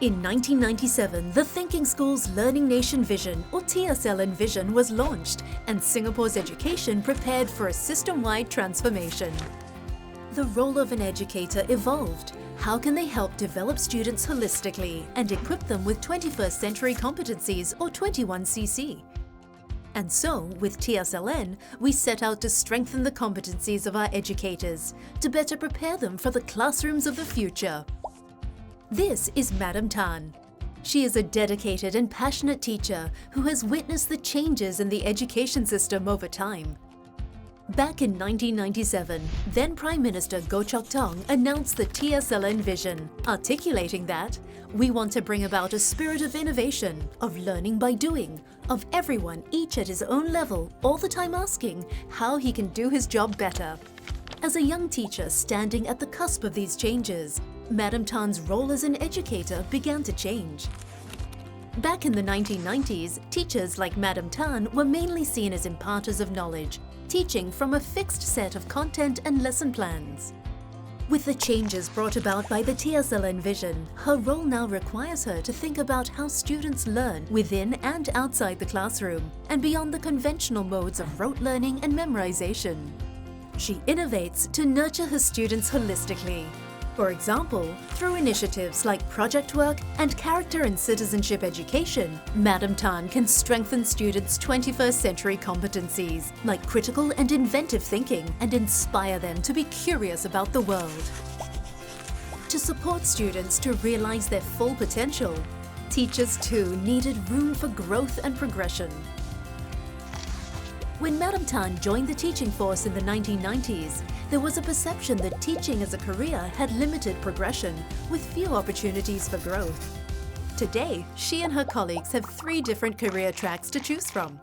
In 1997, the Thinking School's Learning Nation Vision, or TSLN Vision, was launched, and Singapore's education prepared for a system-wide transformation. The role of an educator evolved. How can they help develop students holistically and equip them with 21st century competencies, or 21CC? And so, with TSLN, we set out to strengthen the competencies of our educators, to better prepare them for the classrooms of the future. This is Madam Tan. She is a dedicated and passionate teacher who has witnessed the changes in the education system over time. Back in 1997, then Prime Minister Goh Chok Tong announced the TSLN vision, articulating that we want to bring about a spirit of innovation, of learning by doing, of everyone each at his own level, all the time asking how he can do his job better. As a young teacher standing at the cusp of these changes, Madam Tan's role as an educator began to change. Back in the 1990s, teachers like Madam Tan were mainly seen as imparters of knowledge, teaching from a fixed set of content and lesson plans. With the changes brought about by the TSLN vision, her role now requires her to think about how students learn within and outside the classroom and beyond the conventional modes of rote learning and memorization. She innovates to nurture her students holistically. For example, through initiatives like project work and character and citizenship education, Madam Tan can strengthen students' 21st century competencies like critical and inventive thinking and inspire them to be curious about the world. To support students to realize their full potential, teachers too needed room for growth and progression. When Madam Tan joined the teaching force in the 1990s, there was a perception that teaching as a career had limited progression, with few opportunities for growth. Today, she and her colleagues have 3 different career tracks to choose from.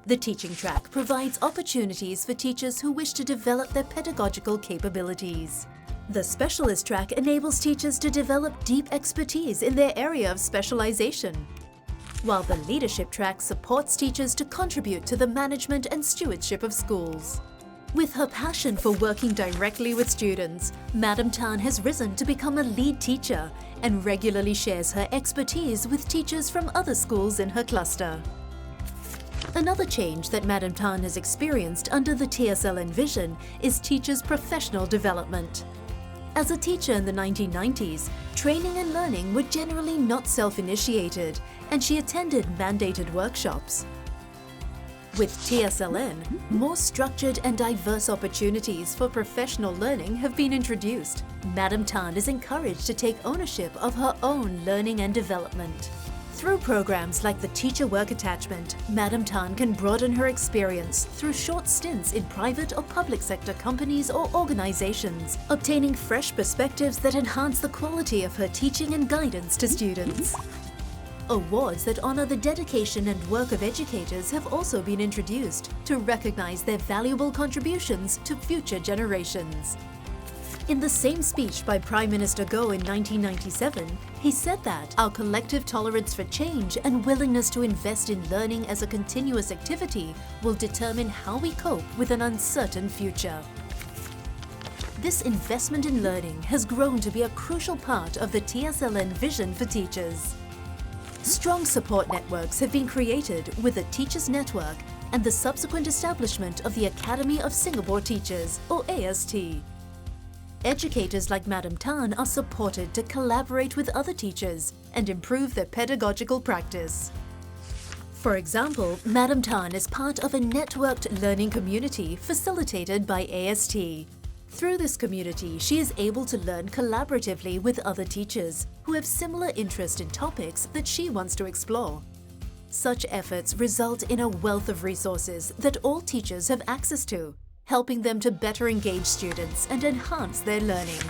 The teaching track provides opportunities for teachers who wish to develop their pedagogical capabilities. The specialist track enables teachers to develop deep expertise in their area of specialization, while the leadership track supports teachers to contribute to the management and stewardship of schools. With her passion for working directly with students, Madam Tan has risen to become a lead teacher and regularly shares her expertise with teachers from other schools in her cluster. Another change that Madam Tan has experienced under the TSLN vision is teachers' professional development. As a teacher in the 1990s, training and learning were generally not self-initiated, and she attended mandated workshops. With TSLN, more structured and diverse opportunities for professional learning have been introduced. Madam Tan is encouraged to take ownership of her own learning and development. Through programs like the Teacher Work Attachment, Madam Tan can broaden her experience through short stints in private or public sector companies or organizations, obtaining fresh perspectives that enhance the quality of her teaching and guidance to students. Awards that honor the dedication and work of educators have also been introduced to recognize their valuable contributions to future generations. In the same speech by Prime Minister Goh in 1997, he said that our collective tolerance for change and willingness to invest in learning as a continuous activity will determine how we cope with an uncertain future. This investment in learning has grown to be a crucial part of the TSLN vision for teachers. Strong support networks have been created with a Teachers Network and the subsequent establishment of the Academy of Singapore Teachers, or AST. Educators like Madam Tan are supported to collaborate with other teachers and improve their pedagogical practice. For example, Madam Tan is part of a networked learning community facilitated by AST. Through this community, she is able to learn collaboratively with other teachers who have similar interest in topics that she wants to explore. Such efforts result in a wealth of resources that all teachers have access to, helping them to better engage students and enhance their learning.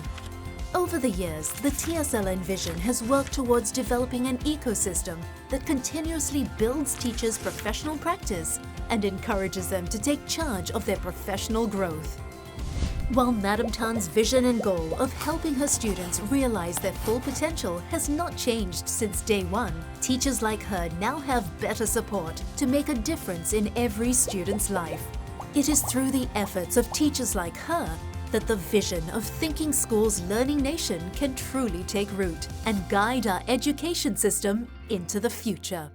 Over the years, the TSLN vision has worked towards developing an ecosystem that continuously builds teachers' professional practice and encourages them to take charge of their professional growth. While Madam Tan's vision and goal of helping her students realize their full potential has not changed since day one, teachers like her now have better support to make a difference in every student's life. It is through the efforts of teachers like her that the vision of Thinking School's Learning Nation can truly take root and guide our education system into the future.